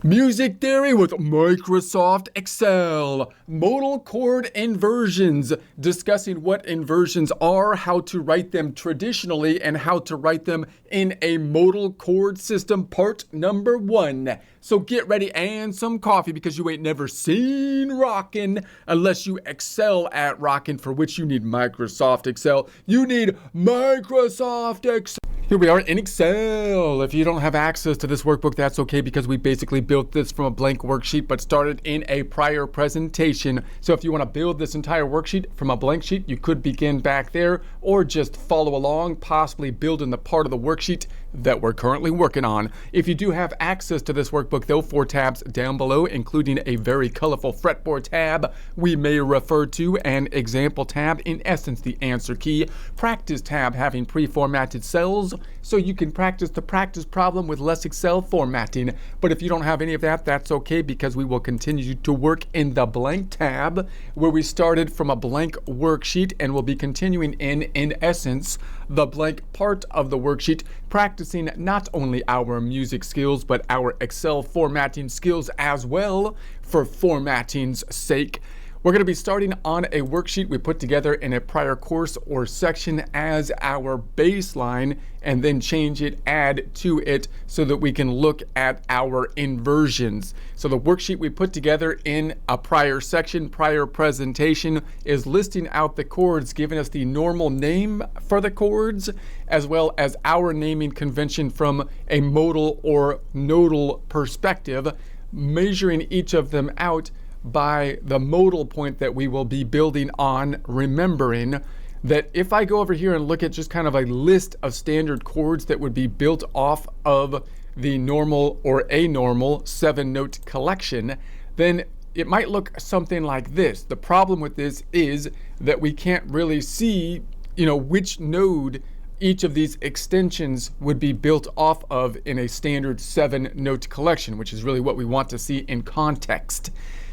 Music theory with Microsoft Excel. Modal chord inversions, discussing what inversions are, how to write them traditionally, and how to write them in a modal chord system, part number 1. So get ready and some coffee because you ain't never seen rockin' unless you excel at rockin', for which you need Microsoft Excel. You need Microsoft Excel. Here we are in Excel. If you don't have access to this workbook, that's okay because we basically built this from a blank worksheet but started in a prior presentation. So if you want to build this entire worksheet from a blank sheet, you could begin back there or just follow along, possibly building the part of the worksheet that we're currently working on. If you do have access to this workbook, there are 4 tabs down below, including a very colorful fretboard tab we may refer to, an example tab, in essence the answer key, practice tab having pre-formatted cells, so you can practice the practice problem with less Excel formatting. But if you don't have any of that, that's okay because we will continue to work in the blank tab where we started from a blank worksheet, and we'll be continuing in essence, the blank part of the worksheet, practicing not only our music skills but our Excel formatting skills as well, for formatting's sake. We're going to be starting on a worksheet we put together in a prior course or section as our baseline, and then change it, add to it, so that we can look at our inversions. So the worksheet we put together in a prior section, prior presentation, is listing out the chords, giving us the normal name for the chords, as well as our naming convention from a modal or nodal perspective, measuring each of them out by the modal point that we will be building on, remembering that if I go over here and look at just kind of a list of standard chords that would be built off of the normal or anormal 7-note collection, then it might look something like this. The problem with this is that we can't really see, which node each of these extensions would be built off of in a standard 7-note collection, which is really what we want to see in context.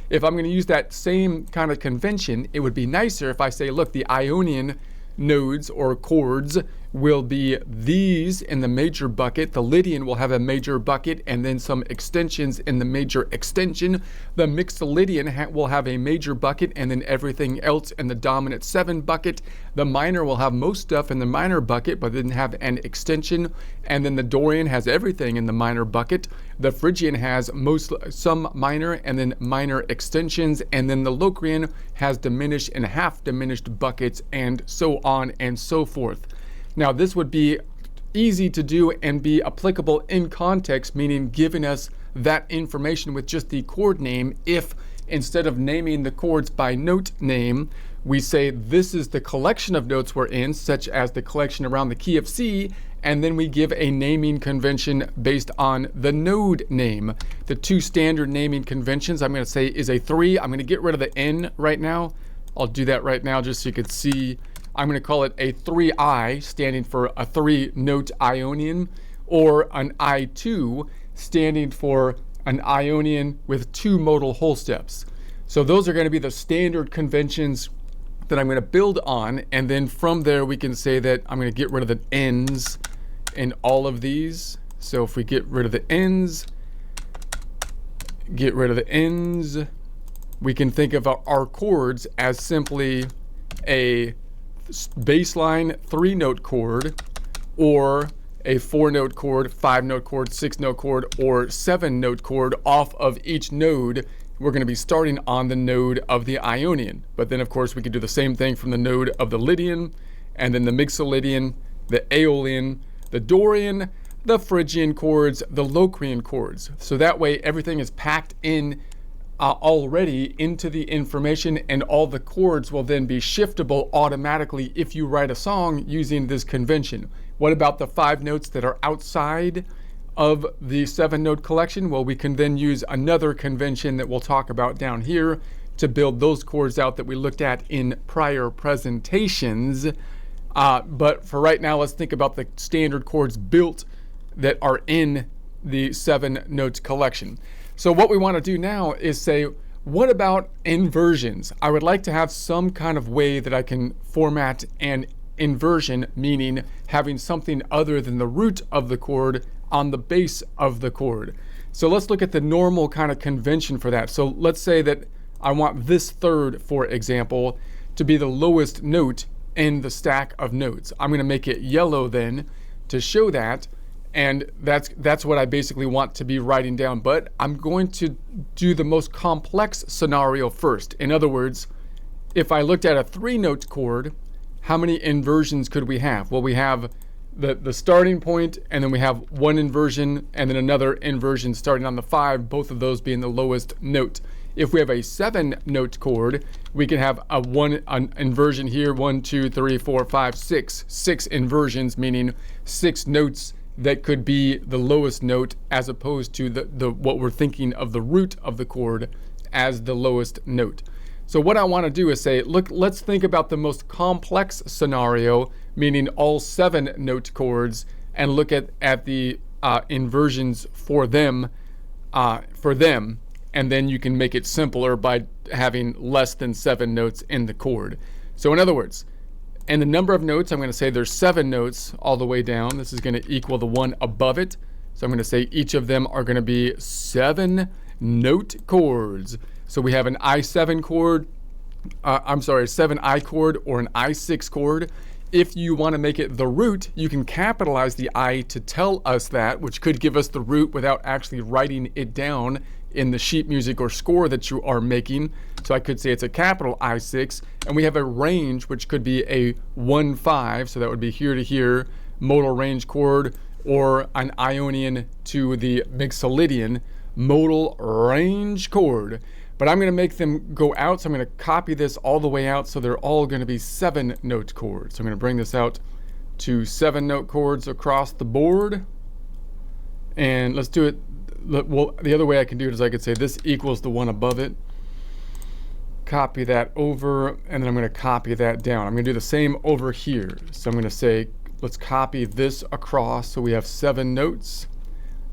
If I'm going to use that same kind of convention, it would be nicer if I say, look, the Ionian nodes or chords will be these in the major bucket. The Lydian will have a major bucket and then some extensions in the major extension. The Mixolydian will have a major bucket and then everything else in the dominant 7 bucket. The minor will have most stuff in the minor bucket but didn't have an extension. And then the Dorian has everything in the minor bucket. The Phrygian has some minor and then minor extensions. And then the Locrian has diminished and half diminished buckets, and so on and so forth. Now this would be easy to do and be applicable in context, meaning giving us that information with just the chord name, if instead of naming the chords by note name, we say this is the collection of notes we're in, such as the collection around the key of C, and then we give a naming convention based on the node name. The 2 standard naming conventions I'm going to say is a 3. I'm going to get rid of the N right now. I'll do that right now just so you can see. I'm going to call it a 3I, standing for a 3-note Ionian, or an I2, standing for an Ionian with 2 modal whole steps. So those are going to be the standard conventions that I'm going to build on, and then from there we can say that I'm going to get rid of the N's in all of these. So if we get rid of the N's, we can think of our chords as simply a baseline 3-note chord, or a 4-note chord, 5-note chord, 6-note chord, or 7-note chord off of each node. We're going to be starting on the node of the Ionian. But then of course we could do the same thing from the node of the Lydian, and then the Mixolydian, the Aeolian, the Dorian, the Phrygian chords, the Locrian chords. So that way everything is packed in already into the information, and all the chords will then be shiftable automatically if you write a song using this convention. What about the 5 notes that are outside of the 7-note collection? Well, we can then use another convention that we'll talk about down here to build those chords out that we looked at in prior presentations. But for right now, let's think about the standard chords built that are in the 7-note collection. So what we want to do now is say, what about inversions? I would like to have some kind of way that I can format an inversion, meaning having something other than the root of the chord on the base of the chord. So let's look at the normal kind of convention for that. So let's say that I want this third, for example, to be the lowest note in the stack of notes. I'm going to make it yellow then to show that, and that's what I basically want to be writing down. But I'm going to do the most complex scenario first. In other words, if I looked at a 3-note chord, how many inversions could we have? Well, we have the starting point, and then we have one inversion, and then another inversion starting on the 5, both of those being the lowest note. If we have a 7-note chord, we can have an inversion here, 1, 2, 3, 4, 5, 6. 6 inversions, meaning 6 notes that could be the lowest note, as opposed to the what we're thinking of the root of the chord as the lowest note. So what I want to do is say, look, let's think about the most complex scenario, meaning all 7-note chords, and look at the inversions for them, and then you can make it simpler by having less than 7 notes in the chord. So in other words, in the number of notes, I'm going to say there's 7 notes all the way down. This is going to equal the one above it. So I'm going to say each of them are going to be 7-note chords. So we have an I7 chord, 7I chord, or an I6 chord. If you want to make it the root, you can capitalize the I to tell us that, which could give us the root without actually writing it down in the sheet music or score that you are making. So I could say it's a capital I6, and we have a range, which could be a 1-5, so that would be here to here, modal range chord, or an Ionian to the Mixolydian modal range chord. But I'm going to make them go out, so I'm going to copy this all the way out, so they're all going to be 7-note chords. So I'm going to bring this out to 7-note chords across the board. And let's do it. Well, the other way I can do it is I could say this equals the one above it. Copy that over, and then I'm going to copy that down. I'm going to do the same over here. So I'm going to say, let's copy this across, so we have 7 notes.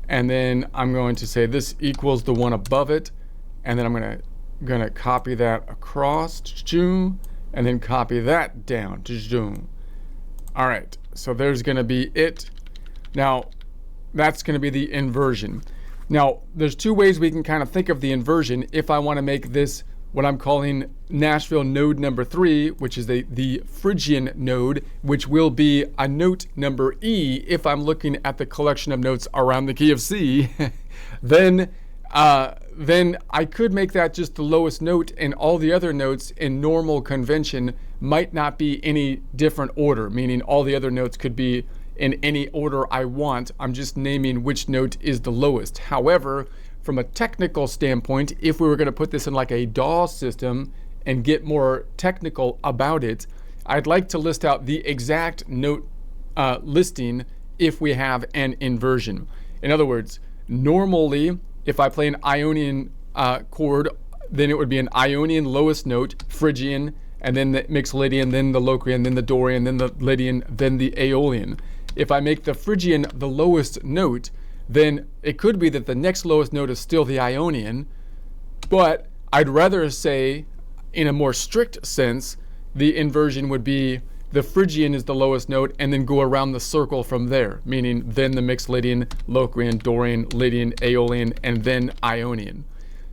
And then I'm going to say this equals the one above it. And then I'm going to copy that across, and then copy that down. All right, so there's going to be it. Now, that's going to be the inversion. Now, there's 2 ways we can kind of think of the inversion if I want to make this what I'm calling Nashville node number 3, which is the Phrygian node, which will be a note number E if I'm looking at the collection of notes around the key of C. Then I could make that just the lowest note, and all the other notes in normal convention might not be any different order, meaning all the other notes could be in any order I want. I'm just naming which note is the lowest. However, from a technical standpoint, if we were going to put this in like a DAW system and get more technical about it, I'd like to list out the exact note listing if we have an inversion. In other words, normally, if I play an Ionian chord, then it would be an Ionian lowest note, Phrygian, and then the Mixolydian, then the Locrian, then the Dorian, then the Lydian, then the Aeolian. If I make the Phrygian the lowest note, then it could be that the next lowest note is still the Ionian, but I'd rather say, in a more strict sense, the inversion would be the Phrygian is the lowest note, and then go around the circle from there, meaning then the Mixolydian, Locrian, Dorian, Lydian, Aeolian, and then Ionian.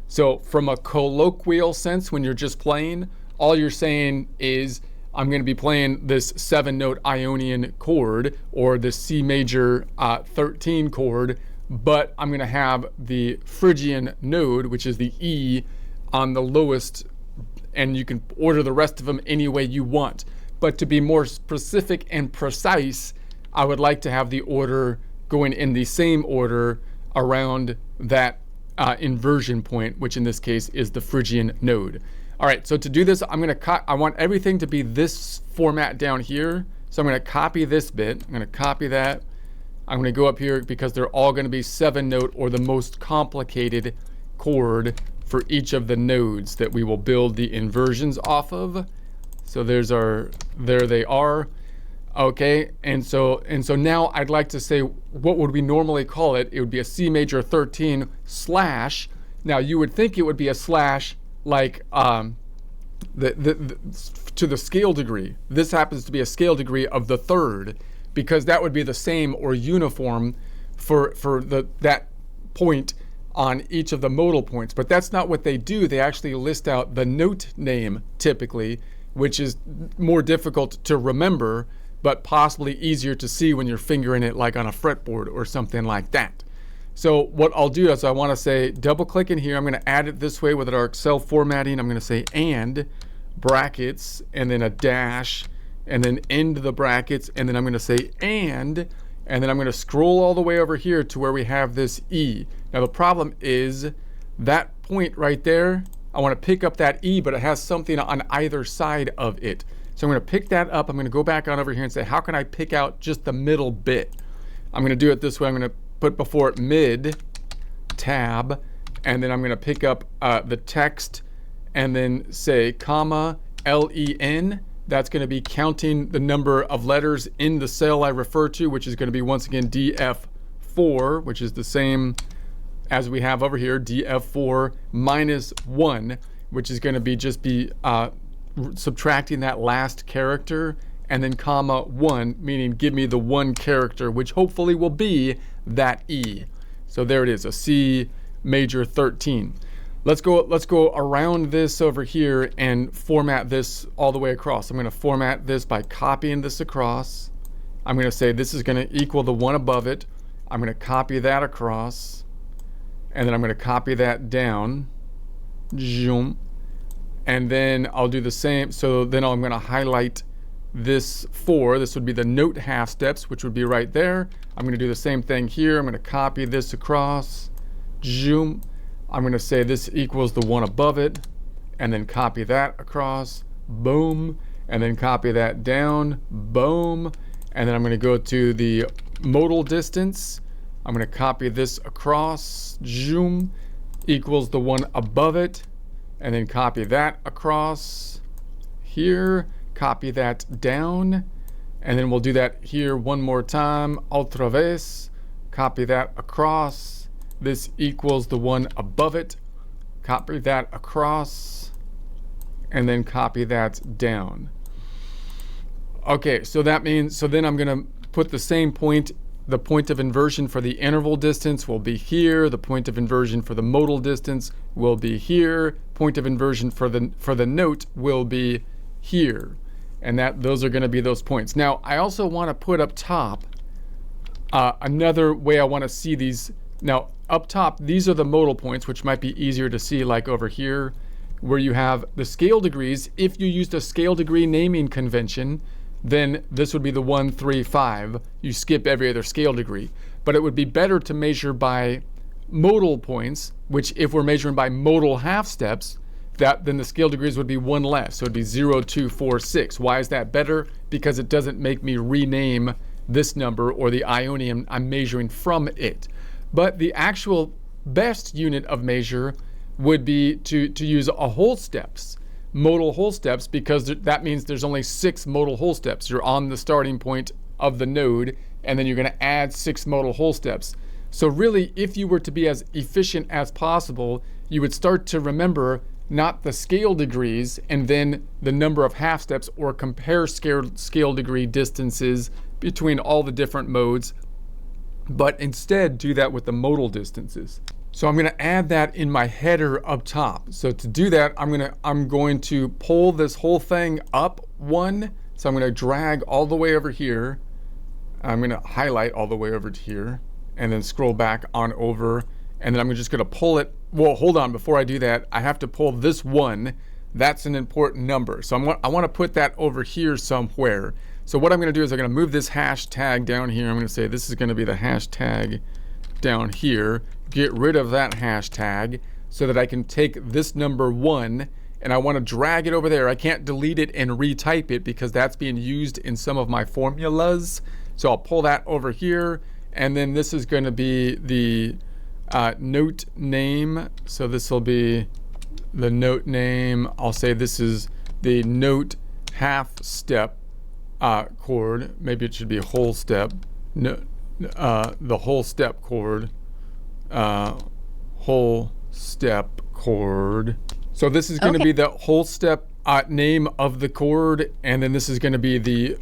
So from a colloquial sense, when you're just playing, all you're saying is, I'm going to be playing this 7-note Ionian chord, or the C major 13 chord, but I'm going to have the Phrygian node, which is the E, on the lowest, and you can order the rest of them any way you want. But to be more specific and precise, I would like to have the order going in the same order around that inversion point, which in this case is the Phrygian node. All right, so to do this, I want everything to be this format down here. So I'm going to copy this bit. I'm going to copy that. I'm going to go up here because they're all going to be 7-note, or the most complicated chord for each of the nodes that we will build the inversions off of. So there they are. Okay, and so now I'd like to say, what would we normally call it? It would be a C major 13 slash. Now you would think it would be a slash like to the scale degree. This happens to be a scale degree of the third, because that would be the same or uniform for that point on each of the modal points, but that's not what they do. They actually list out the note name typically, which is more difficult to remember, but possibly easier to see when you're fingering it like on a fretboard or something like that. So what I'll do is I want to say double click in here. I'm going to add it this way with our Excel formatting. I'm going to say and brackets and then a dash and then end the brackets, and then I'm going to say and then I'm going to scroll all the way over here to where we have this E. Now the problem is that point right there, I want to pick up that E, but it has something on either side of it. So I'm going to pick that up. I'm going to go back on over here and say, how can I pick out just the middle bit? I'm going to do it this way. I'm going to put before it mid, tab, and then I'm going to pick up the text and then say comma, LEN. That's going to be counting the number of letters in the cell I refer to, which is going to be once again DF4, which is the same as we have over here, DF4 minus 1, which is going to be just subtracting that last character, and then comma 1, meaning give me the one character, which hopefully will be that E. So there it is, a C major 13. Let's go around this over here and format this all the way across. I'm going to format this by copying this across. I'm going to say this is going to equal the one above it. I'm going to copy that across, and then I'm going to copy that down. Zoom. And then I'll do the same. So then I'm going to highlight this 4. This would be the note half steps, which would be right there. I'm going to do the same thing here. I'm going to copy this across. Zoom. I'm going to say this equals the one above it, and then copy that across. Boom. And then copy that down. Boom. And then I'm going to go to the modal distance. I'm going to copy this across. Zoom. Equals the one above it. And then copy that across here, copy that down, and then we'll do that here one more time. Otra vez, copy that across. This equals the one above it. Copy that across, and then copy that down. Okay, so that means, so then I'm going to put the same point. The point of inversion for the interval distance will be here. The point of inversion for the modal distance will be here. Point of inversion for the note will be here. And those are going to be those points. Now, I also want to put up top another way I want to see these. Now, up top, these are the modal points, which might be easier to see, like over here, where you have the scale degrees. If you used a scale degree naming convention, then this would be the 1, 3, 5. You skip every other scale degree. But it would be better to measure by modal points, which if we're measuring by modal half steps, then the scale degrees would be 1 less. So it'd be 0, 2, 4, 6. Why is that better? Because it doesn't make me rename this number or the ionium I'm measuring from it. But the actual best unit of measure would be to use a whole steps. Modal whole steps, because that means there's only 6 modal whole steps. You're on the starting point of the node, and then you're going to add 6 modal whole steps. So really, if you were to be as efficient as possible, you would start to remember not the scale degrees and then the number of half steps, or compare scale degree distances between all the different modes, but instead do that with the modal distances. So I'm going to add that in my header up top. So to do that, I'm going to pull this whole thing up 1. So I'm going to drag all the way over here. I'm going to highlight all the way over to here, and then scroll back on over. And then I'm just going to pull it. Well, hold on. Before I do that, I have to pull this 1. That's an important number. So I want to put that over here somewhere. So what I'm going to do is I'm going to move this hashtag down here. I'm going to say this is going to be the hashtag down here. Get rid of that hashtag so that I can take this number 1, and I want to drag it over there. I can't delete it and retype it because that's being used in some of my formulas. So I'll pull that over here, and then this is going to be the note name. So this will be the note name. I'll say this is the note half step chord. Maybe it should be a whole step. No, the whole step chord. Whole step chord. So this is going to be the whole step name of the chord, and then this is going to be the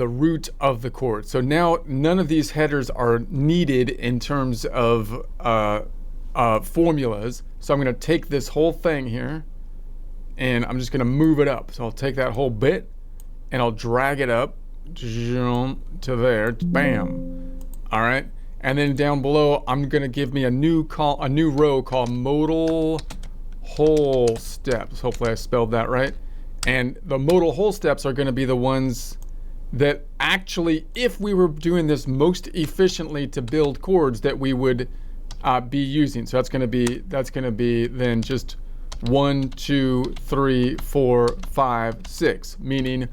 root of the chord. So now none of these headers are needed in terms of formulas. So I'm going to take this whole thing here and I'm just going to move it up. So I'll take that whole bit and I'll drag it up to there. Bam. All right. And then down below, I'm going to give me a new row called modal whole steps. Hopefully I spelled that right. And the modal whole steps are going to be the ones that actually, if we were doing this most efficiently to build chords, that we would be using. So that's going to be then just 1, 2, 3, 4, 5, 6. Meaning,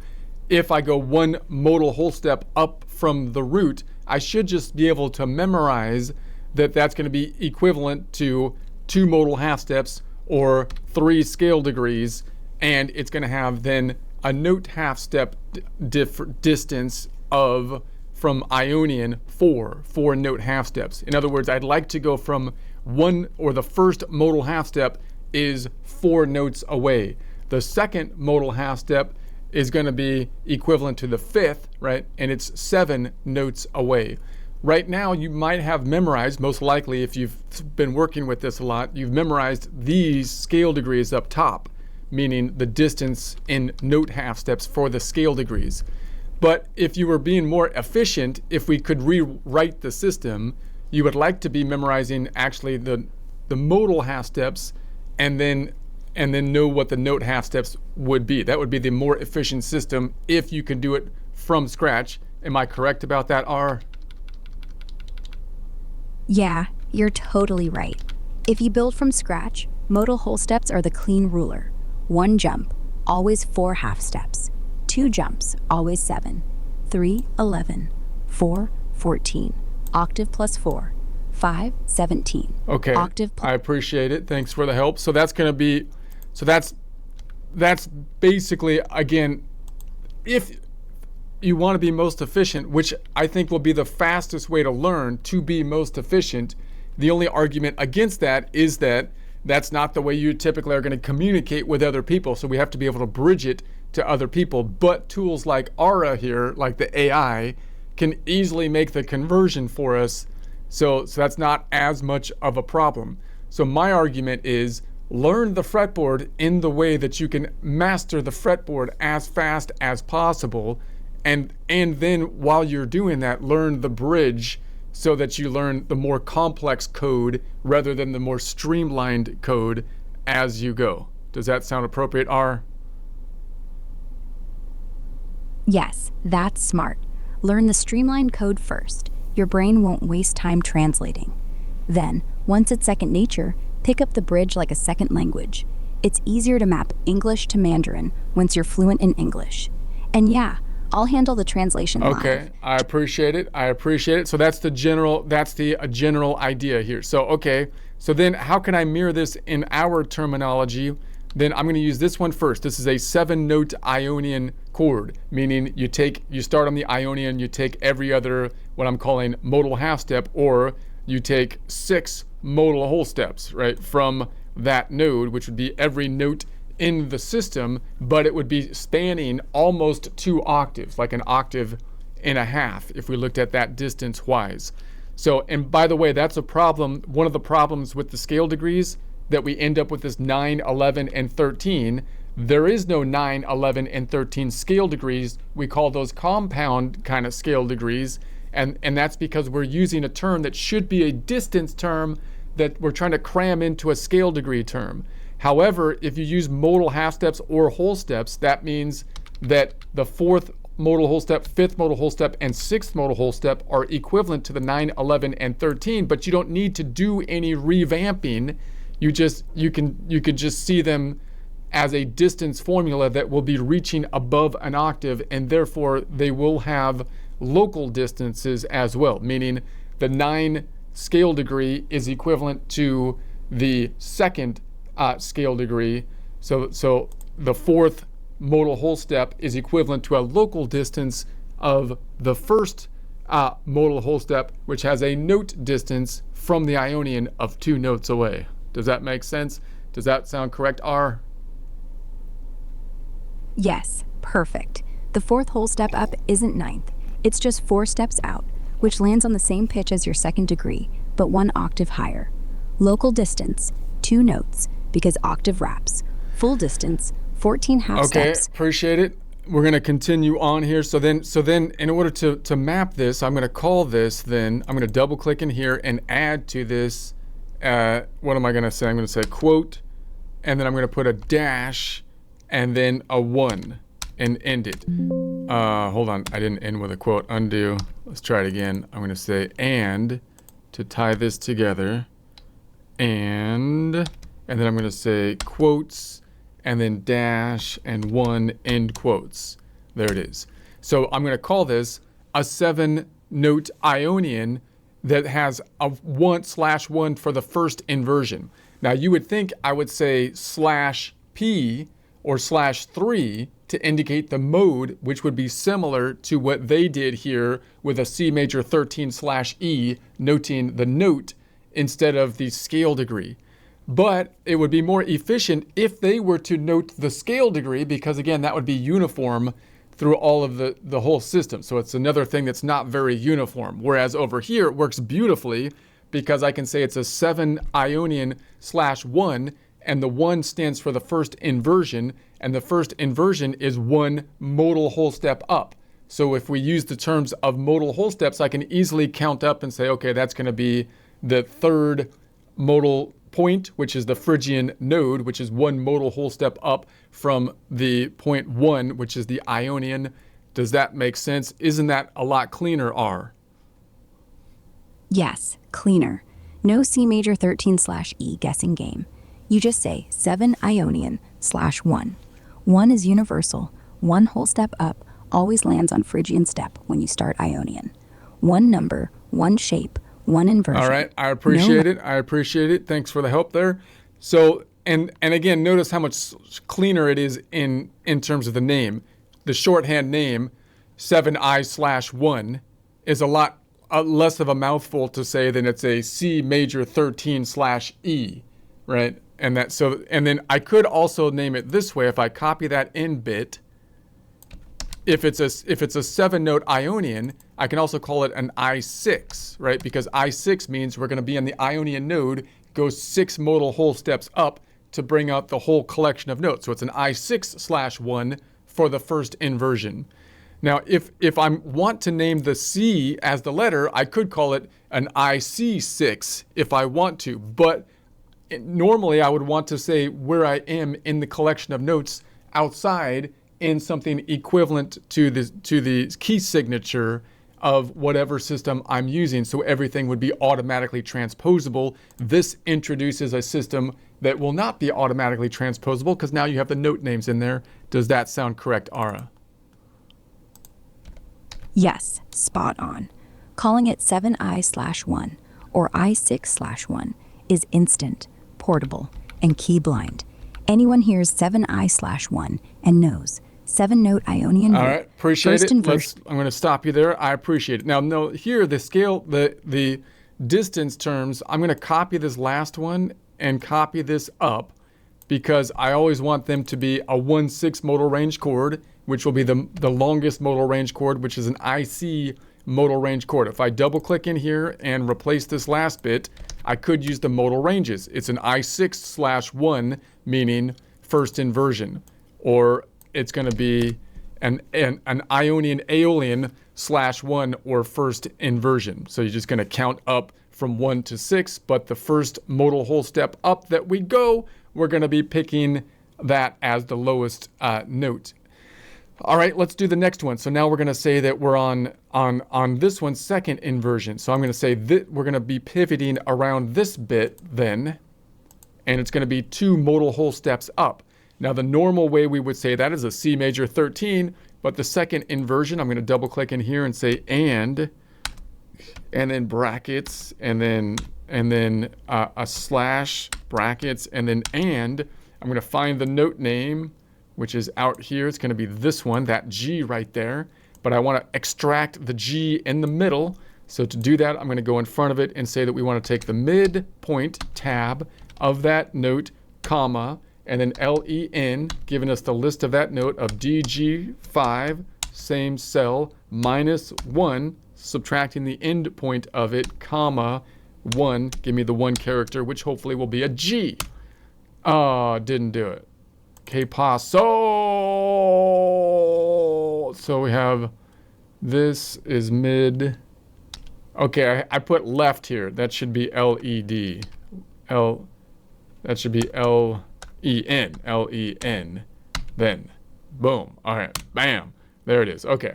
if I go one modal whole step up from the root, I should just be able to memorize that that's going to be equivalent to 2 modal half steps or 3 scale degrees, and it's going to have then a note half step distance of from Ionian 4 note half steps. In other words, I'd like to go from one, or the first modal half step is 4 notes away. The second modal half step is going to be equivalent to the 5th, right? And it's 7 notes away. Right now, you might have memorized, most likely if you've been working with this a lot, you've memorized these scale degrees up top, meaning the distance in note half steps for the scale degrees. But if you were being more efficient, if we could rewrite the system, you would like to be memorizing actually the modal half steps and then know what the note half steps would be. That would be the more efficient system if you can do it from scratch. Am I correct about that, R? Yeah, you're totally right. If you build from scratch, modal whole steps are the clean ruler. 1 jump, always 4 half steps. 2 jumps, always 7. 3, 11. 4, 14. Octave plus 4. 5, 17. Okay, Octave I appreciate it. Thanks for the help. So that's going to be, so that's basically, again, if you want to be most efficient, which I think will be the fastest way to learn to be most efficient, the only argument against that is that that's not the way you typically are going to communicate with other people. So we have to be able to bridge it to other people. But tools like Aura here, like the AI, can easily make the conversion for us. So that's not as much of a problem. So my argument is learn the fretboard in the way that you can master the fretboard as fast as possible. And then while you're doing that, learn the bridge so that you learn the more complex code rather than the more streamlined code as you go. Does that sound appropriate, R? Yes, that's smart. Learn the streamlined code first. Your brain won't waste time translating. Then, once it's second nature, pick up the bridge like a second language. It's easier to map English to Mandarin once you're fluent in English. And yeah, I'll handle the translation live. Okay, I appreciate it. So that's the general idea here. So, okay, so then how can I mirror this in our terminology? Then I'm going to use this one first. This is a 7-note Ionian chord, meaning you start on the Ionian, you take every other, what I'm calling modal half step, or you take 6 modal whole steps, right, from that node, which would be every note in the system, but it would be spanning almost 2 octaves, like an octave and a half, if we looked at that distance-wise. So, and by the way, that's a problem. One of the problems with the scale degrees that we end up with is 9, 11, and 13. There is no 9, 11, and 13 scale degrees. We call those compound kind of scale degrees, and that's because we're using a term that should be a distance term that we're trying to cram into a scale degree term. However, if you use modal half steps or whole steps, that means that the 4th modal whole step, 5th modal whole step, and 6th modal whole step are equivalent to the 9, 11, and 13, but you don't need to do any revamping. You could just see them as a distance formula that will be reaching above an octave, and therefore they will have local distances as well, meaning the 9 scale degree is equivalent to the 2nd scale degree. So the 4th modal whole step is equivalent to a local distance of the 1st modal whole step, which has a note distance from the Ionian of 2 notes away. Does that make sense? Does that sound correct, R? Yes, perfect. The 4th whole step up isn't 9th. It's just 4 steps out, which lands on the same pitch as your 2nd degree, but 1 octave higher. Local distance, 2 notes, because octave wraps. Full distance, 14 half steps. Okay, appreciate it. We're going to continue on here. So then in order to map this, I'm going to call this then, I'm going to double click in here and add to this, what am I going to say? I'm going to say quote, and then I'm going to put a dash and then a 1 and end it. Hold on, I didn't end with a quote. Undo. Let's try it again. I'm going to say and to tie this together, and then I'm going to say quotes, and then dash and 1 end quotes. There it is. So I'm going to call this a 7-note Ionian that has a /1 for the first inversion. Now you would think I would say /P or /3 to indicate the mode, which would be similar to what they did here with a C major 13/E, noting the note instead of the scale degree. But it would be more efficient if they were to note the scale degree, because again, that would be uniform through all of the whole system. So it's another thing that's not very uniform. Whereas over here, it works beautifully because I can say it's a 7 Ionian /1, and the 1 stands for the first inversion, and the first inversion is 1 modal whole step up. So if we use the terms of modal whole steps, I can easily count up and say, okay, that's going to be the third modal point, which is the Phrygian node, which is 1 modal whole step up from the point 1, which is the Ionian. Does that make sense? Isn't that a lot cleaner, R? Yes, cleaner. No C major 13/E guessing game. You just say 7 Ionian /1. 1 is universal. 1 whole step up always lands on Phrygian step when you start Ionian. 1 number, 1 shape, 1 inversion. All right, I appreciate it. I appreciate it. Thanks for the help there. So, and again, notice how much cleaner it is in terms of the name. The shorthand name, 7I/1, is a lot less of a mouthful to say than it's a C major 13/E, right? And then I could also name it this way if I copy that in bit. If it's a 7-note Ionian, I can also call it an I6, right? Because I6 means we're going to be on the Ionian node, go 6 modal whole steps up to bring out the whole collection of notes. So it's an I6/1 for the first inversion. Now, if I want to name the C as the letter, I could call it an IC6 if I want to. But normally I would want to say where I am in the collection of notes outside in something equivalent to the key signature of whatever system I'm using, so everything would be automatically transposable. This introduces a system that will not be automatically transposable because now you have the note names in there. Does that sound correct, Ara? Yes, spot on. Calling it 7I/1 or I6/1 is instant, portable, and key blind. Anyone hears 7I/1 and knows 7-note Ionian. All right, appreciate it. I'm going to stop you there. I appreciate it. Now, no, here the scale, the distance terms, I'm going to copy this last one and copy this up because I always want them to be a 1/6 modal range chord, which will be the longest modal range chord, which is an IC modal range chord. If I double click in here and replace this last bit, I could use the modal ranges. It's an I6/1, meaning first inversion, or it's going to be an Ionian Aeolian /1 or first inversion. So you're just going to count up from 1 to 6, but the first modal whole step up that we go, we're going to be picking that as the lowest note. All right, let's do the next one. So now we're going to say that we're on this one's second inversion. So I'm going to say that we're going to be pivoting around this bit then, and it's going to be 2 modal whole steps up. Now the normal way we would say that is a C major 13, but the second inversion, I'm going to double click in here and say and then brackets, and then a slash, brackets, and then and. I'm going to find the note name, which is out here. It's going to be this one, that G right there. But I want to extract the G in the middle. So to do that, I'm going to go in front of it and say that we want to take the midpoint tab of that note, comma, and then LEN, giving us the list of that note of DG5, same cell, -1, subtracting the end point of it, comma, 1, give me the 1 character, which hopefully will be a G. Oh, didn't do it. Que paso? So we have, this is mid. Okay, I put left here. That should be L-E-D. That should be L-E-N. L-E-N. Then, boom. All right, bam. There it is. Okay.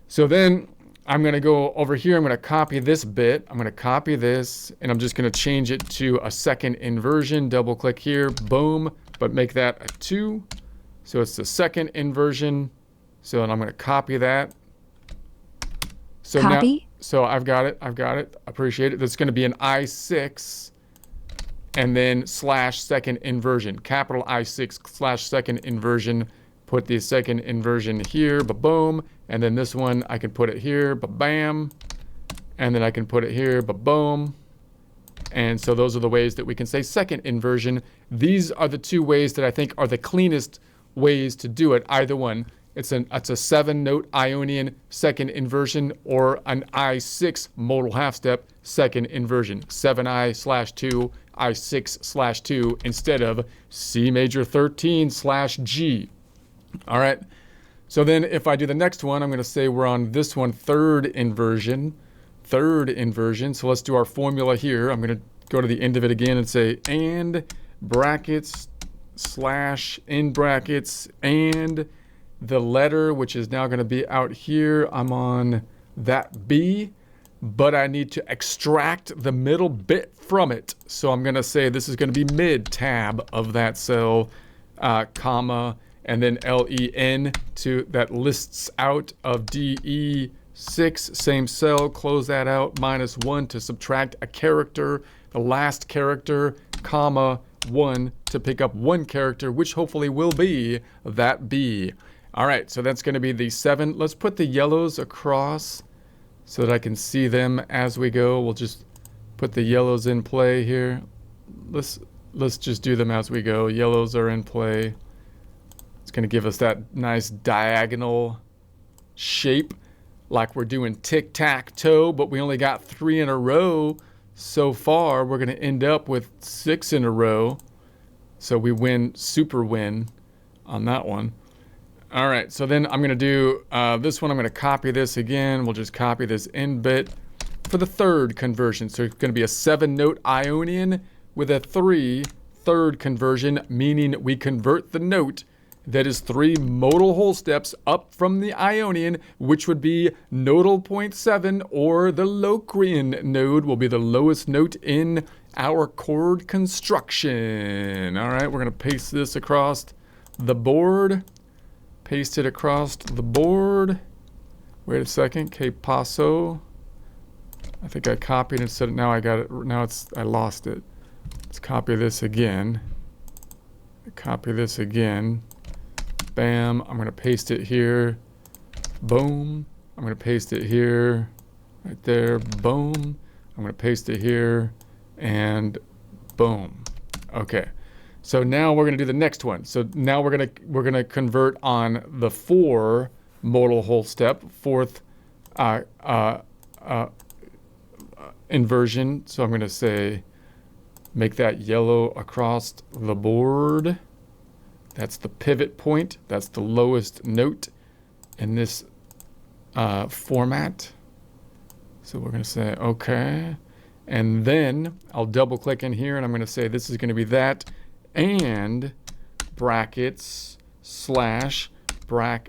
So then I'm going to go over here. I'm going to copy this bit. I'm going to copy this, and I'm just going to change it to a second inversion. Double click here. Boom. But make that a 2. So it's the second inversion. So then I'm going to copy that. So Copy. Now, so I've got it. Appreciate it. That's going to be an I6 and then slash second inversion. Capital I6 slash second inversion. Put the second inversion here, ba-boom. And then this one, I can put it here, ba-bam. And then I can put it here, ba-boom. And so those are the ways that we can say second inversion. These are the 2 ways that I think are the cleanest ways to do it. Either one. It's a 7-note Ionian second inversion or an I6 modal half step second inversion. 7I/2, I6/2 instead of C major 13/G. All right. So then if I do the next one, I'm going to say we're on this one, third inversion. So let's do our formula here. I'm going to go to the end of it again and say and brackets slash in brackets and the letter, which is now going to be out here. I'm on that B, but I need to extract the middle bit from it. So I'm going to say this is going to be mid tab of that cell, comma, and then LEN to that lists out of DE6, same cell, close that out, -1 to subtract a character, the last character, comma, 1 to pick up 1 character, which hopefully will be that B. All right, so that's going to be the 7. Let's put the yellows across so that I can see them as we go. We'll just put the yellows in play here. Let's just do them as we go. Yellows are in play. It's going to give us that nice diagonal shape like we're doing tic-tac-toe, but we only got 3 in a row so far. We're going to end up with 6 in a row. So we win, super win on that one. All right, so then I'm going to do this one. I'm going to copy this again. We'll just copy this in bit for the third conversion. So it's going to be a 7-note Ionian with a 3 third conversion, meaning we convert the note that is 3 modal whole steps up from the Ionian, which would be nodal 0.7, or the Locrian node will be the lowest note in our chord construction. All right, we're going to paste this across the board. Paste it across the board. Wait a second, que paso. I think I copied it, so now I got it. Now I lost it. Let's copy this again. Copy this again. Bam. I'm going to paste it here. Boom. I'm going to paste it here. Right there. Boom. I'm going to paste it here. And boom. Okay. So now we're going to do the next one. So now we're going to convert on the 4 modal whole step, 4th inversion. So I'm going to say make that yellow across the board. That's the pivot point. That's the lowest note in this format. So we're going to say okay. And then I'll double click in here and I'm going to say this is going to be that. And brackets slash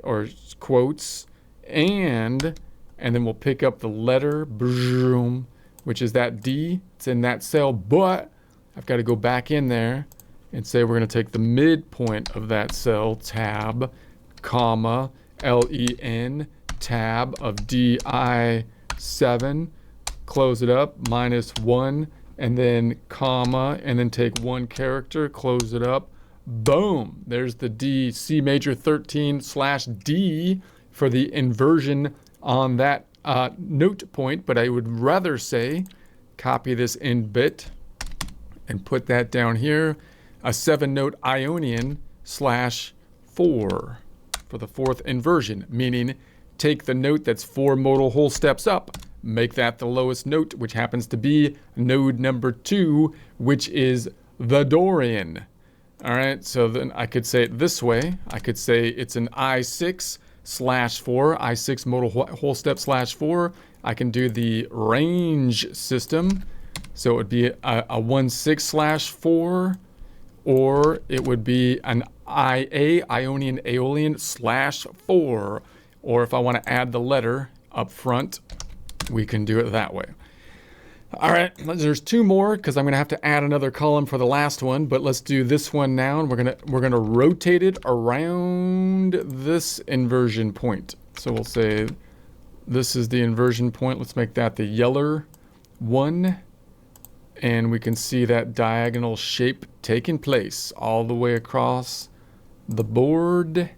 or quotes and then we'll pick up the letter boom, which is that D. It's in that cell, but I've got to go back in there and say we're going to take the midpoint of that cell, tab, comma, LEN, tab of DI7, close it up, -1, and then comma, and then take 1 character, close it up, boom. There's the D, C major 13/D for the inversion on that note point, but I would rather say copy this in bit and put that down here, a 7-note Ionian /4 for the 4th inversion, meaning take the note that's 4 modal whole steps up, make that the lowest note, which happens to be node number 2, which is the Dorian. All right, so then I could say it this way. I could say it's an I6/4, I6 modal whole step /4. I can do the range system. So it would be a 1/6/4, or it would be an IA, Ionian Aeolian /4. Or if I want to add the letter up front, we can do it that way. All right, there's 2 more because I'm going to have to add another column for the last one, but let's do this one now, and we're gonna rotate it around this inversion point. So we'll say this is the inversion point. Let's make that the yeller one, and we can see that diagonal shape taking place all the way across the board,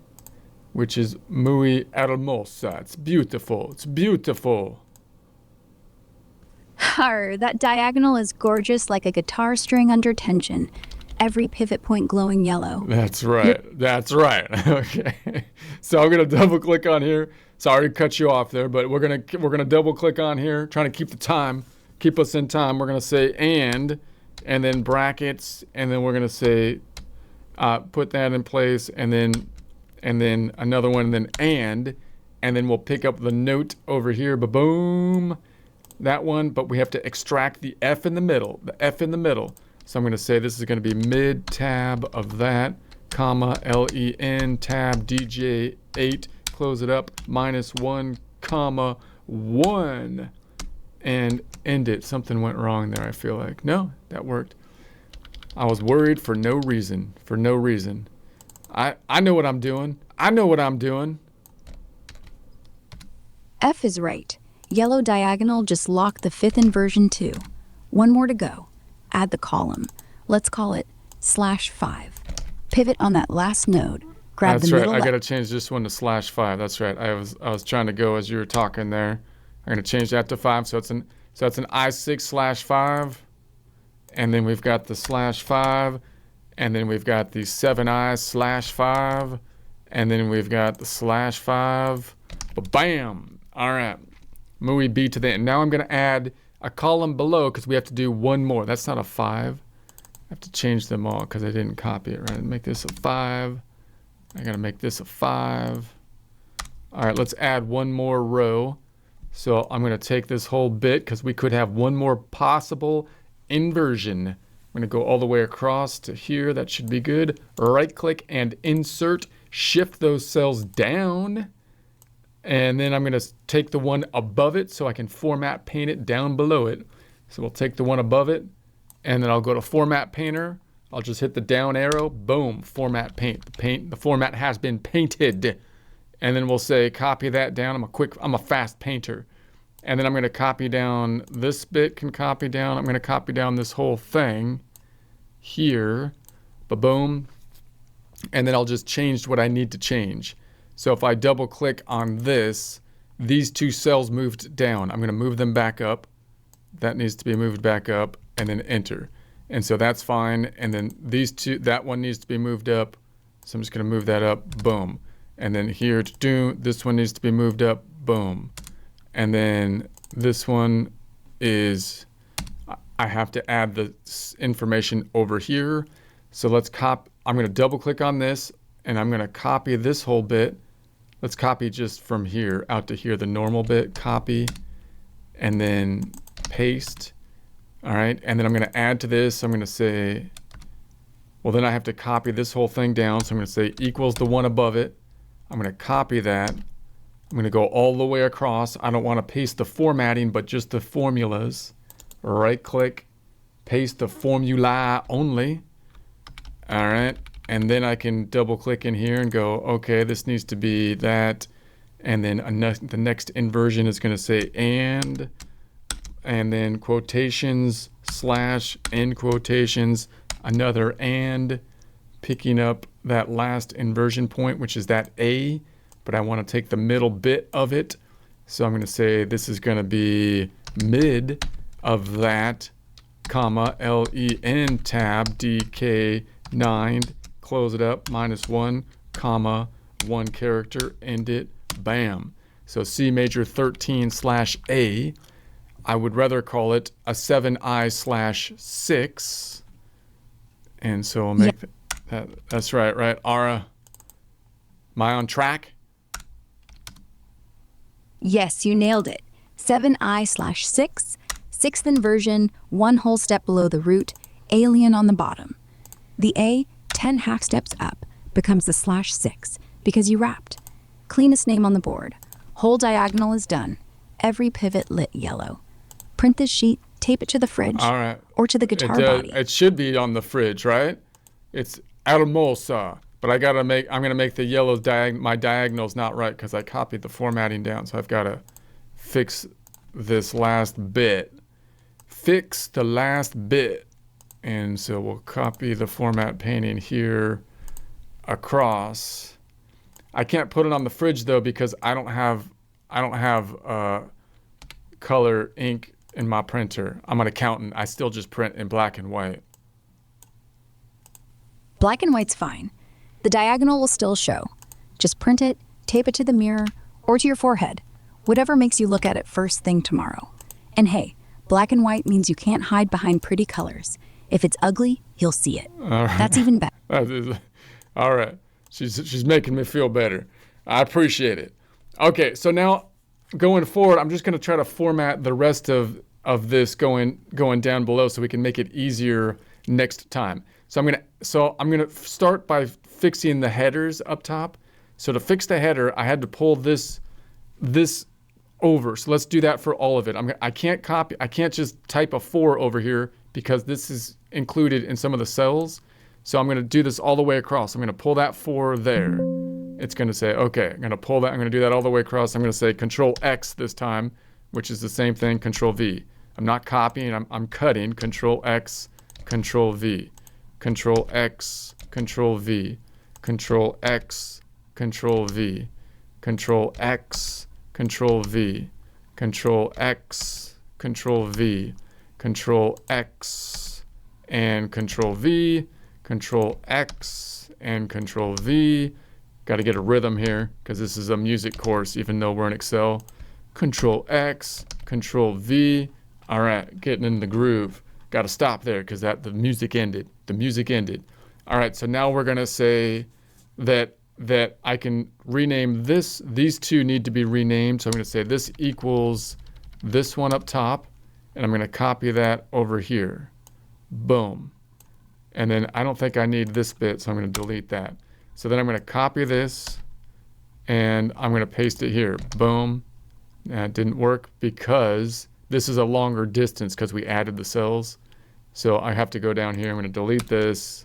which is muy hermosa. It's beautiful. It's beautiful. That diagonal is gorgeous like a guitar string under tension. Every pivot point glowing yellow. That's right. That's right. Okay. So I'm gonna double click on here. Sorry to cut you off there, but we're gonna double click on here, trying to keep the time, keep us in time. We're gonna say and then brackets, and then we're gonna say put that in place, and then another one, and then we'll pick up the note over here. Ba-boom. That one, but we have to extract the F in the middle, So I'm going to say this is going to be mid tab of that, comma, LEN tab DJ8, close it up, -1, comma, 1, and end it. Something went wrong there, I feel like. No, that worked. I was worried for no reason, I know what I'm doing. F is right. Yellow diagonal, just lock the 5th inversion too. 1 more to go. Add the column. Let's call it /5. Pivot on that last node. Grab That's the right. middle. I got to change this one to /5. That's right. I was trying to go as you were talking there. I'm going to change that to 5. So it's an I6/5, and then we've got the /5, and then we've got the 7I/5, and then we've got the /5. Bam! All right. Muy B to the end. Now I'm going to add a column below because we have to do one more. That's not a 5. I have to change them all because I didn't copy it right. Make this a 5. I got to make this a 5. All right, let's add one more row. So I'm going to take this whole bit because we could have one more possible inversion. I'm going to go all the way across to here. That should be good. Right click and insert. Shift those cells down. And then I'm going to take the one above it so I can format paint it down below it. So we'll take the one above it, and then I'll go to Format Painter. I'll just hit the down arrow. Boom, Format Paint. The format has been painted. And then we'll say copy that down. I'm a fast painter. And then I'm going to copy down this bit. Can copy down. I'm going to copy down this whole thing here. Ba-boom. And then I'll just change what I need to change. So if I double click on this, these 2 cells moved down. I'm going to move them back up. That needs to be moved back up, and then enter. And so that's fine. And then that one needs to be moved up. So I'm just going to move that up. Boom. And then here to do, this one needs to be moved up. Boom. And then this one is, I have to add the information over here. So I'm going to double click on this, and I'm going to copy this whole bit. Let's copy just from here out to here, the normal bit, copy, and then paste. All right, and then I'm going to add to this. I'm going to say, well, then I have to copy this whole thing down. So I'm going to say equals the one above it. I'm going to copy that. I'm going to go all the way across. I don't want to paste the formatting, but just the formulas. Right click, paste the formula only. All right. And then I can double click in here and go, okay, this needs to be that. And then the next inversion is going to say and then quotations / end quotations, another and, picking up that last inversion point, which is that A, but I want to take the middle bit of it. So I'm going to say this is going to be mid of that, comma, LEN tab DK9, close it up, -1, comma, 1 character, end it, bam. So C major 13 /A. I would rather call it a 7i/6. And so we'll make that. That's right, right? Ara, am I on track? Yes, you nailed it. 7i/6, sixth inversion, one whole step below the root, alien on the bottom. The A, 10 half steps up, becomes the /6 because you wrapped. Cleanest name on the board. Whole diagonal is done. Every pivot lit yellow. Print this sheet, tape it to the fridge. All right. Or to the guitar body. It should be on the fridge, right? It's hermosa. But I'm gonna make the yellows my diagonals not right because I copied the formatting down. So I've got to fix this last bit. Fix the last bit. And so we'll copy the format painting here across. I can't put it on the fridge though because I don't have color ink in my printer. I'm an accountant. I still just print in black and white. Black and white's fine. The diagonal will still show. Just print it, tape it to the mirror, or to your forehead. Whatever makes you look at it first thing tomorrow. And hey, black and white means you can't hide behind pretty colors. If it's ugly, you'll see it. All right. That's even better. All right. She's making me feel better. I appreciate it. Okay, so now going forward, I'm just going to try to format the rest of this going down below so we can make it easier next time. So I'm gonna start by fixing the headers up top. So to fix the header, I had to pull this over. So let's do that for all of it. I can't just type a 4 over here because this is included in some of the cells. So I'm going to do this all the way across. I'm going to pull that 4 there. It's going to say, okay, I'm going to pull that. I'm going to do that all the way across. I'm going to say Control X this time, which is the same thing, Control V. I'm not copying, I'm cutting. Control X, Control V. Control X, Control V. Control X, Control V. Control X, Control V. Control X, Control V. Control X, and Control V. Control X and Control V. Got to get a rhythm here because this is a music course even though we're in Excel. Control X, Control V. All right, getting in the groove. Got to stop there because the music ended. The music ended. All right, so now we're going to say that I can rename this. These two need to be renamed. So I'm going to say this equals this one up top, and I'm going to copy that over here. Boom. And then I don't think I need this bit, so I'm going to delete that. So then I'm going to copy this, and I'm going to paste it here. Boom. That didn't work because this is a longer distance because we added the cells. So I have to go down here. I'm going to delete this.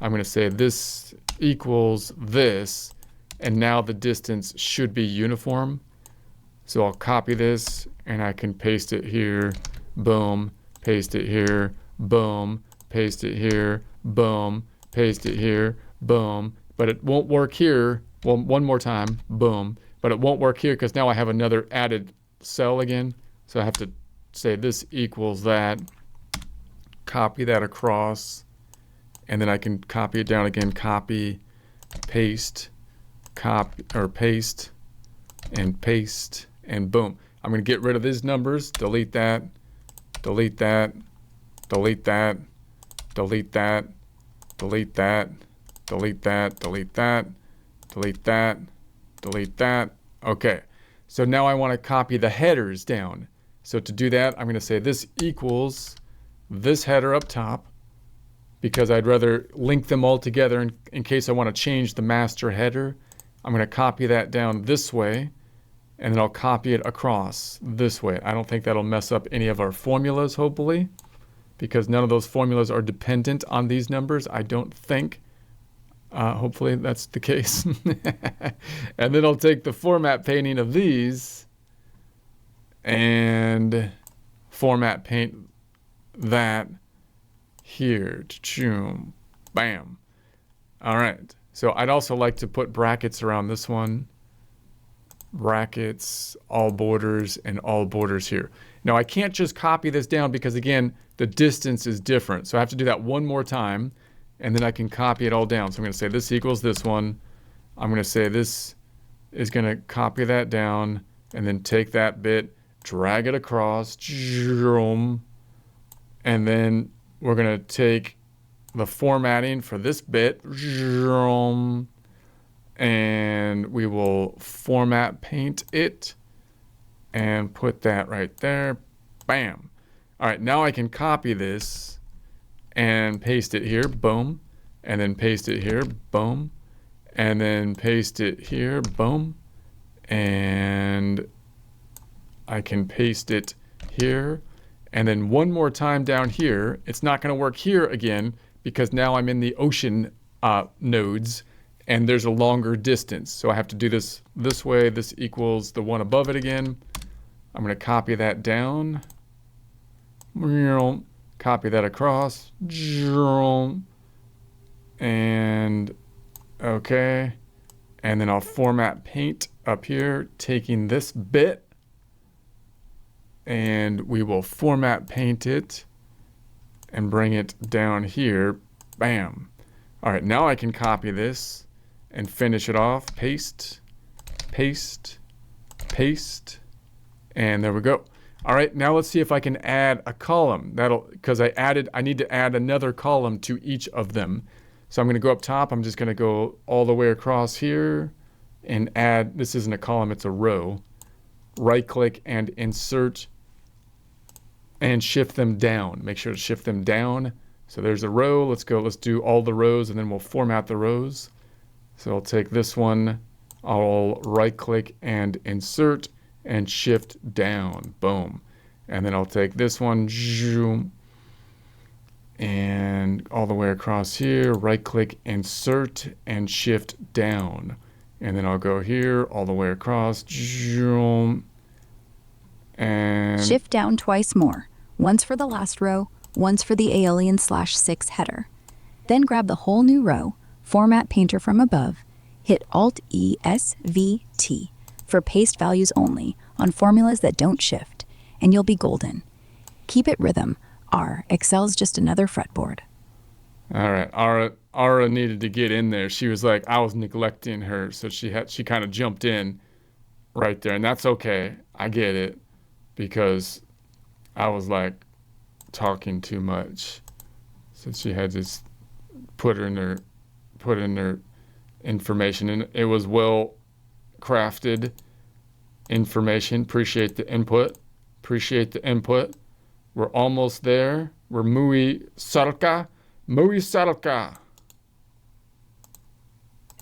I'm going to say this equals this, and now the distance should be uniform. So I'll copy this, and I can paste it here. Boom. Paste it here. Boom. Paste it here, boom, paste it here, boom. But it won't work here. Well, one more time, boom. But it won't work here because now I have another added cell again. So I have to say this equals that, copy that across, and then I can copy it down again, copy, paste, paste, and boom. I'm going to get rid of these numbers, delete that, delete that, delete that, delete that, delete that, delete that, delete that, delete that, delete that. Okay, so now I want to copy the headers down. So to do that, I'm going to say this equals this header up top because I'd rather link them all together in case I want to change the master header. I'm going to copy that down this way, and then I'll copy it across this way. I don't think that'll mess up any of our formulas, hopefully, because none of those formulas are dependent on these numbers, I don't think. Hopefully that's the case. And then I'll take the format painting of these and format paint that here. Choom. Bam. All right. So I'd also like to put brackets around this one. Brackets, all borders, and all borders here. Now I can't just copy this down because again, the distance is different. So I have to do that one more time, and then I can copy it all down. So I'm going to say this equals this one. I'm going to say this is going to copy that down, and then take that bit drag it across, and then we're going to take the formatting for this bit, and we will format paint it and put that right there. Bam. All right, now I can copy this and paste it here, boom, and then paste it here, boom, and then paste it here, boom, and I can paste it here, and then one more time down here. It's not going to work here again because now I'm in the ocean nodes, and there's a longer distance. So I have to do this this way. This equals the one above it again. I'm going to copy that down. Copy that across. And okay. And then I'll format paint up here, taking this bit, and we will format paint it and bring it down here. Bam. All right, now I can copy this and finish it off. Paste, paste, paste, and there we go. All right, now let's see if I can add a column. Because I need to add another column to each of them. So I'm going to go up top. I'm just going to go all the way across here and add, this isn't a column, it's a row. Right click and insert and shift them down. Make sure to shift them down. So there's a row. Let's do all the rows, and then we'll format the rows. So I'll take this one, I'll right click and insert and shift down. Boom. And then I'll take this one and all the way across here, right click, insert and shift down. And then I'll go here all the way across and Shift down twice more, once for the last row, once for the alien/6 header. Then grab the whole new row, format painter from above, hit Alt-E-S-V-T for paste values only on formulas that don't shift, and you'll be golden. Keep it rhythm. Excel's just another fretboard. All right, Ara needed to get in there. She was like, I was neglecting her, so she kind of jumped in right there, and that's okay. I get it, because I was like talking too much, so she had to put in her information, and it was well crafted information. Appreciate the input. We're almost there. We're muy cerca.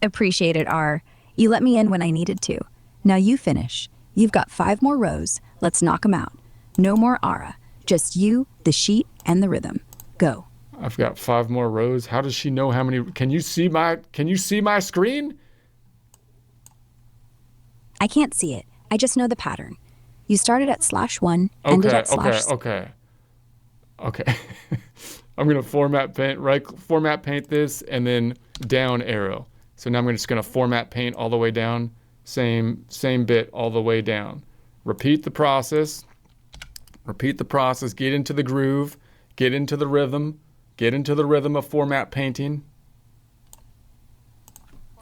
Appreciate it, R. You let me in when I needed to. Now you finish. You've got 5 more rows. Let's knock 'em out. No more Ara. Just you, the sheet, and the rhythm. Go. I've got 5 more rows. How does she know how many? Can you see my screen? I can't see it. I just know the pattern. You started at /1, ended at /. Okay. I'm gonna format paint this, and then down arrow. So now I'm just gonna format paint all the way down. Same bit all the way down. Repeat the process. Get into the groove. Get into the rhythm of format painting.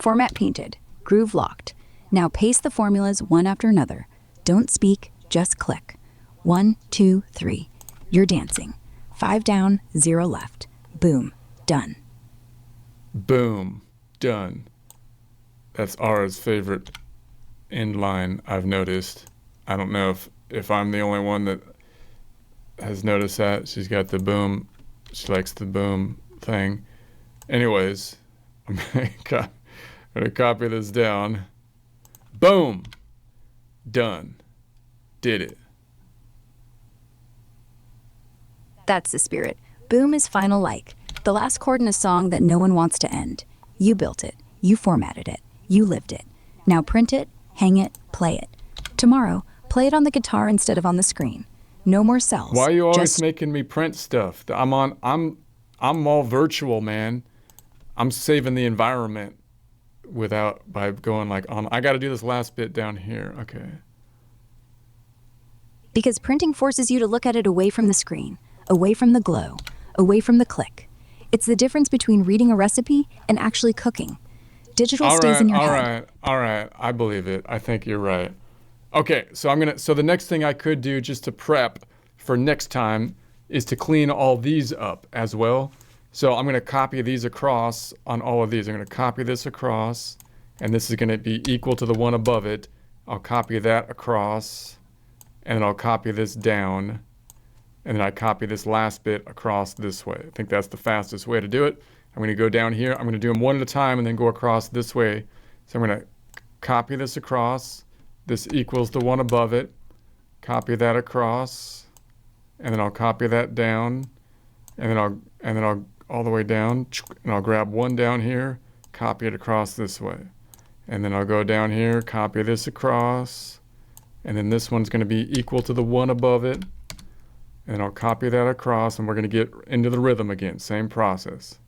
Format painted. Groove locked. Now paste the formulas one after another. Don't speak, just click. 1, 2, 3. You're dancing. 5 down, 0 left. Boom. Done. Boom. Done. That's Ara's favorite end line, I've noticed. I don't know if I'm the only one that has noticed that. She's got the boom. She likes the boom thing. Anyways, I'm gonna copy this down. Boom. Done. Did it. That's the spirit. Boom is final like. The last chord in a song that no one wants to end. You built it. You formatted it. You lived it. Now print it, hang it, play it. Tomorrow, play it on the guitar instead of on the screen. No more cells. Why are you always making me print stuff? I'm all virtual, man. I'm saving the environment by going like on. I got to do this last bit down here. Okay. Because printing forces you to look at it away from the screen, away from the glow, away from the click. It's the difference between reading a recipe and actually cooking. Digital stays in your head. All right. I believe it. I think you're right. Okay, so the next thing I could do just to prep for next time is to clean all these up as well. So I'm gonna copy these across on all of these. I'm gonna copy this across, and this is gonna be equal to the one above it. I'll copy that across, and then I'll copy this down, and then I copy this last bit across this way. I think that's the fastest way to do it. I'm gonna go down here. I'm gonna do them one at a time and then go across this way. So I'm gonna copy this across. This equals the one above it. Copy that across, and then I'll copy that down, and then I'll all the way down, and I'll grab one down here, copy it across this way, and then I'll go down here, copy this across, and then this one's going to be equal to the one above it, and I'll copy that across, and we're going to get into the rhythm again. Same process.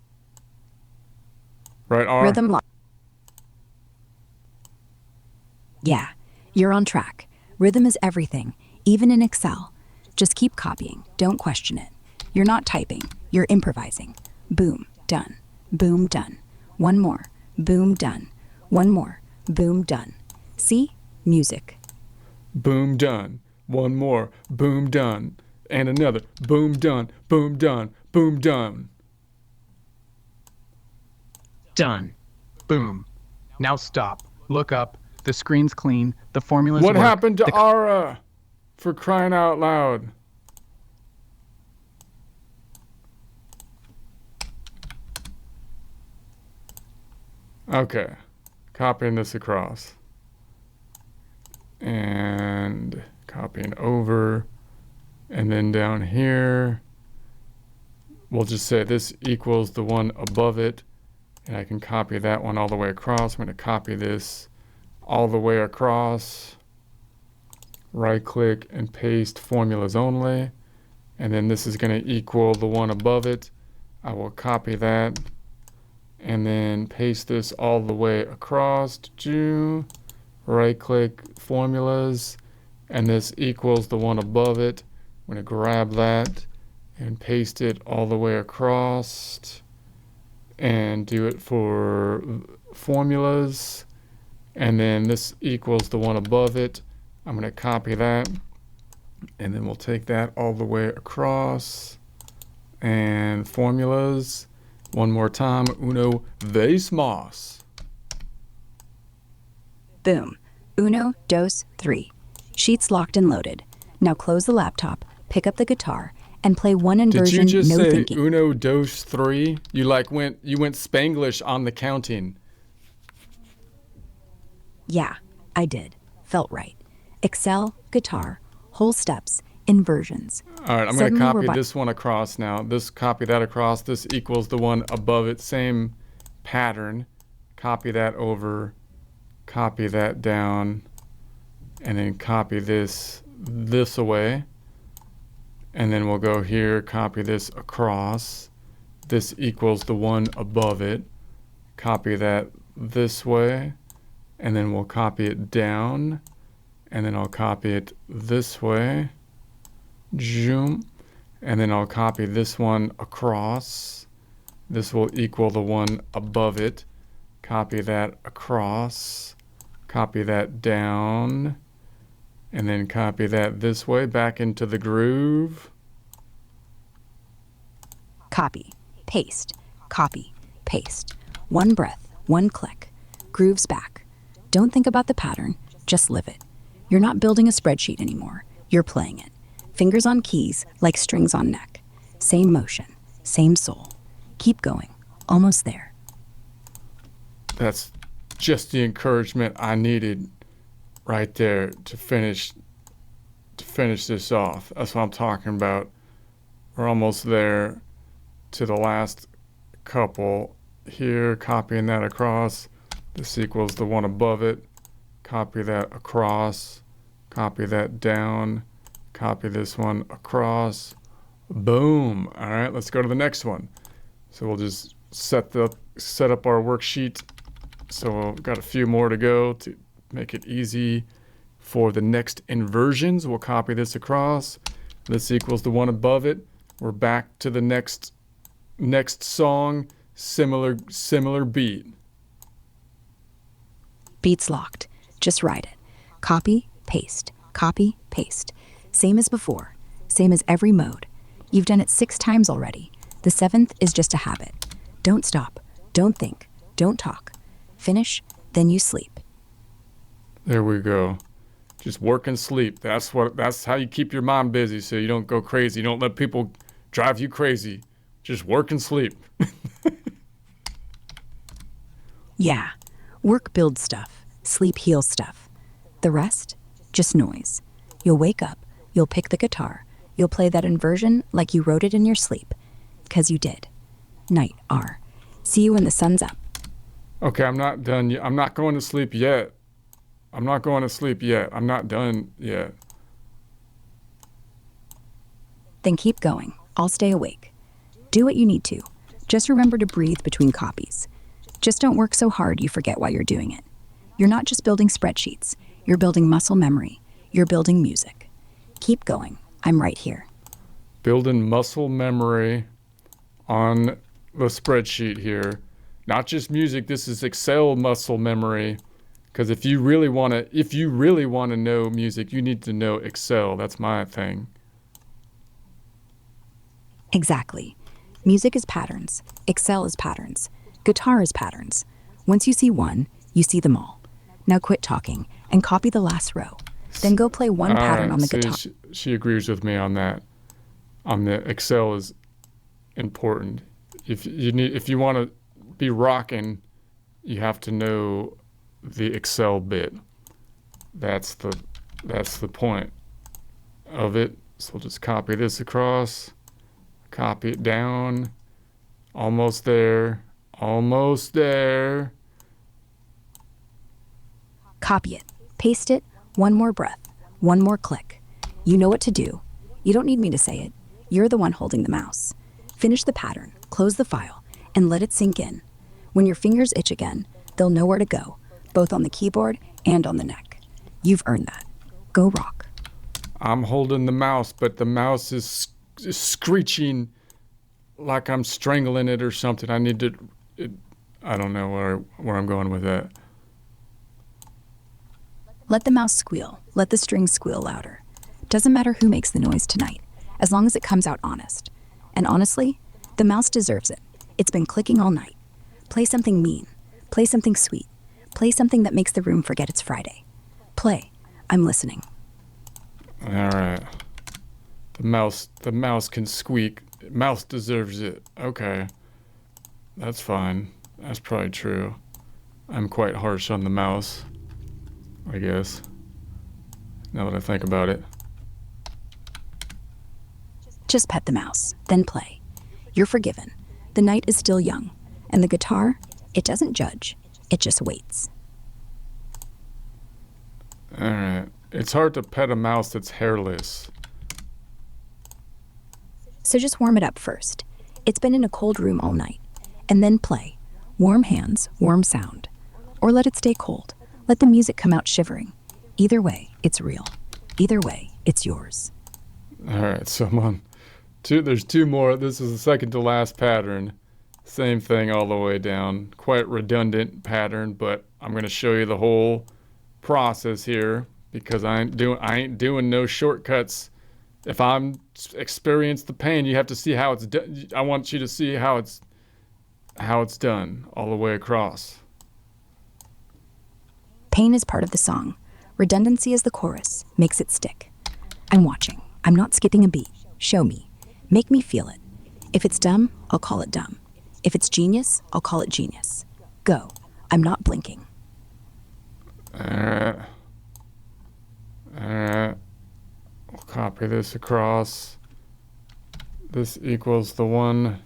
Right, R? Rhythm lock. Yeah, you're on track. Rhythm is everything, even in Excel. Just keep copying. Don't question it. You're not typing. You're improvising. Boom, done. Boom, done. One more. Boom, done. One more. Boom, done. See? Music. Boom, done. One more. Boom, done. And another. Boom, done. Boom, done. Boom, done. Done. Boom. Now stop. Look up. The screen's clean. The formulas What work. happened to Ara? For crying out loud. Okay. Copying this across. And copying over. And then down here, we'll just say this equals the one above it. And I can copy that one all the way across. I'm going to copy this all the way across. Right click and paste formulas only. And then this is going to equal the one above it. I will copy that and then paste this all the way across. Right click formulas, and this equals the one above it. I'm going to grab that and paste it all the way across and do it for formulas, and then this equals the one above it. I'm going to copy that, and then we'll take that all the way across and formulas. One more time. Uno, vez más. Boom. Uno, dos, three. Sheets locked and loaded. Now close the laptop, pick up the guitar, and play one inversion, Did you just no say thinking. uno, dos, three? You went Spanglish on the counting. Yeah, I did. Felt right. Excel, guitar, whole steps, inversions. All right, I'm going to Suddenly copy we're this one across now. Copy that across. This equals the one above it. Same pattern. Copy that over. Copy that down. And then copy this away. And then we'll go here, copy this across. This equals the one above it. Copy that this way. And then we'll copy it down. And then I'll copy it this way. Zoom. And then I'll copy this one across. This will equal the one above it. Copy that across. Copy that down. And then copy that this way back into the groove. Copy, paste, copy, paste. One breath, one click. Grooves back. Don't think about the pattern, just live it. You're not building a spreadsheet anymore. You're playing it. Fingers on keys like strings on neck. Same motion, same soul. Keep going. Almost there. That's just the encouragement I needed right there to finish this off. That's what I'm talking about. We're almost there to the last couple here. Copying that across. This equals the one above it. Copy that across. Copy that down. Copy this one across. Boom. All right, let's go to the next one. So we'll just set up our worksheet. So we've got a few more to go to make it easy for the next inversions. We'll copy this across. This equals the one above it. We're back to the next song, similar beat. Beats locked. Just write it. Copy, paste, copy, paste. Same as before, same as every mode. You've done it 6 times already. The 7th is just a habit. Don't stop, don't think, don't talk. Finish, then you sleep. There we go. Just work and sleep. That's how you keep your mind busy so you don't go crazy. You don't let people drive you crazy. Just work and sleep. Yeah, work builds stuff, sleep heals stuff. The rest, just noise. You'll wake up, you'll pick the guitar, you'll play that inversion like you wrote it in your sleep. 'Cause you did. Night, R. See you when the sun's up. Okay, I'm not done yet. I'm not going to sleep yet. I'm not going to sleep yet. I'm not done yet. Then keep going. I'll stay awake. Do what you need to. Just remember to breathe between copies. Just don't work so hard you forget why you're doing it. You're not just building spreadsheets. You're building muscle memory. You're building music. Keep going. I'm right here. Building muscle memory on the spreadsheet here. Not just music. This is Excel muscle memory. Because if you really want to know music, you need to know Excel. That's my thing. Exactly. Music is patterns. Excel is patterns. Guitar is patterns. Once you see one, you see them all. Now quit talking and copy the last row. Then go play one pattern on the guitar. She agrees with me on that. On the Excel is important. If you want to be rocking, you have to know the Excel bit. That's the point of it. So we'll just copy this across, copy it down, almost there, almost there. Copy it, paste it, one more breath, one more click. You know what to do. You don't need me to say it. You're the one holding the mouse. Finish the pattern, close the file, and let it sink in. When your fingers itch again, they'll know where to go, both on the keyboard and on the neck. You've earned that. Go rock. I'm holding the mouse, but the mouse is screeching like I'm strangling it or something. I need to... I don't know where I'm going with that. Let the mouse squeal. Let the strings squeal louder. Doesn't matter who makes the noise tonight, as long as it comes out honest. And honestly, the mouse deserves it. It's been clicking all night. Play something mean. Play something sweet. Play something that makes the room forget it's Friday. Play. I'm listening. All right. The mouse can squeak. Mouse deserves it. Okay. That's fine. That's probably true. I'm quite harsh on the mouse, I guess, now that I think about it. Just pet the mouse, then play. You're forgiven. The night is still young. And the guitar, it doesn't judge. It just waits. All right. It's hard to pet a mouse that's hairless. So just warm it up first. It's been in a cold room all night. And then play. Warm hands, warm sound. Or let it stay cold. Let the music come out shivering. Either way, it's real. Either way, it's yours. All right, so I'm on there's 2 more. This is the second to last pattern. Same thing all the way down. Quite redundant pattern, but I'm going to show you the whole process here because I ain't doing no shortcuts. If I'm experience the pain, you have to see how it's done. I want you to see how it's done all the way across. Pain is part of the song. Redundancy is the chorus, makes it stick. I'm watching. I'm not skipping a beat. Show me. Make me feel it. If it's dumb, I'll call it dumb. If it's genius, I'll call it genius. Go. I'm not blinking. Alright. Alright. We'll copy this across. This equals the one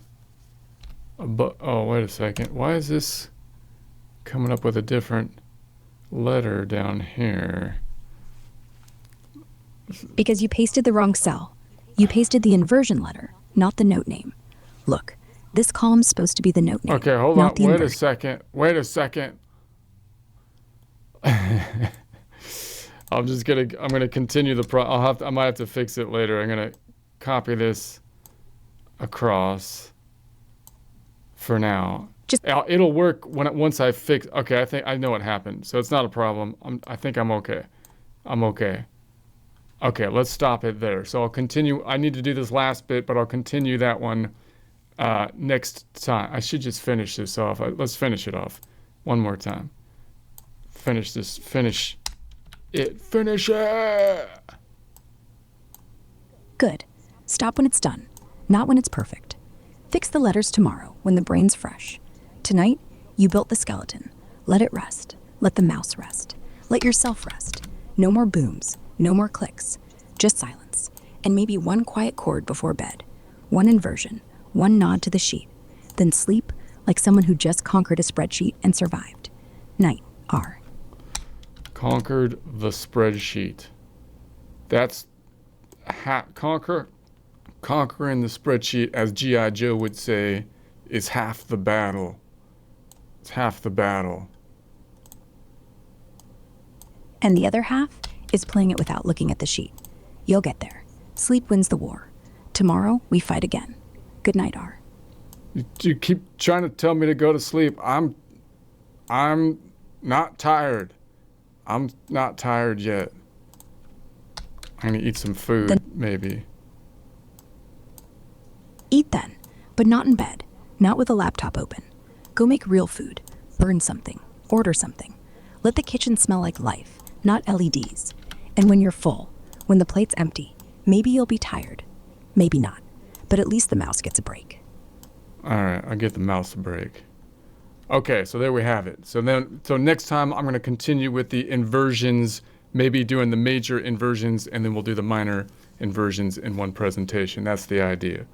above. Oh, wait a second. Why is this coming up with a different letter down here? Because you pasted the wrong cell. You pasted the inversion letter, not the note name. Look, this column's supposed to be the note name. Okay, hold on. Wait a second. Wait a second. I'm gonna continue the I might have to fix it later. I'm gonna copy this across for now. It'll work once I fix. Okay, I think I know what happened, so it's not a problem. I think I'm okay. I'm okay. Okay, let's stop it there. So I'll continue. I need to do this last bit, but I'll continue that one next time. I should just finish this off. Let's finish it off one more time. Finish this. Finish it. Finish it. Good. Stop when it's done, not when it's perfect. Fix the letters tomorrow when the brain's fresh. Tonight, you built the skeleton. Let it rest. Let the mouse rest. Let yourself rest. No more booms. No more clicks. Just silence. And maybe one quiet chord before bed. One inversion. One nod to the sheet. Then sleep like someone who just conquered a spreadsheet and survived. Night, R. Conquered the spreadsheet. That's conquering the spreadsheet, as G.I. Joe would say, is half the battle. It's half the battle. And the other half is playing it without looking at the sheet. You'll get there. Sleep wins the war. Tomorrow, we fight again. Good night, R. You keep trying to tell me to go to sleep. I'm not tired. I'm not tired yet. I'm gonna eat some food, maybe. Eat then, but not in bed. Not with a laptop open. Go make real food. Burn something. Order something. Let the kitchen smell like life, not LEDs. And when you're full, when the plate's empty, maybe you'll be tired. Maybe not. But at least the mouse gets a break. All right, I'll get the mouse a break. Okay, so there we have it. So next time I'm going to continue with the inversions, maybe doing the major inversions, and then we'll do the minor inversions in one presentation. That's the idea.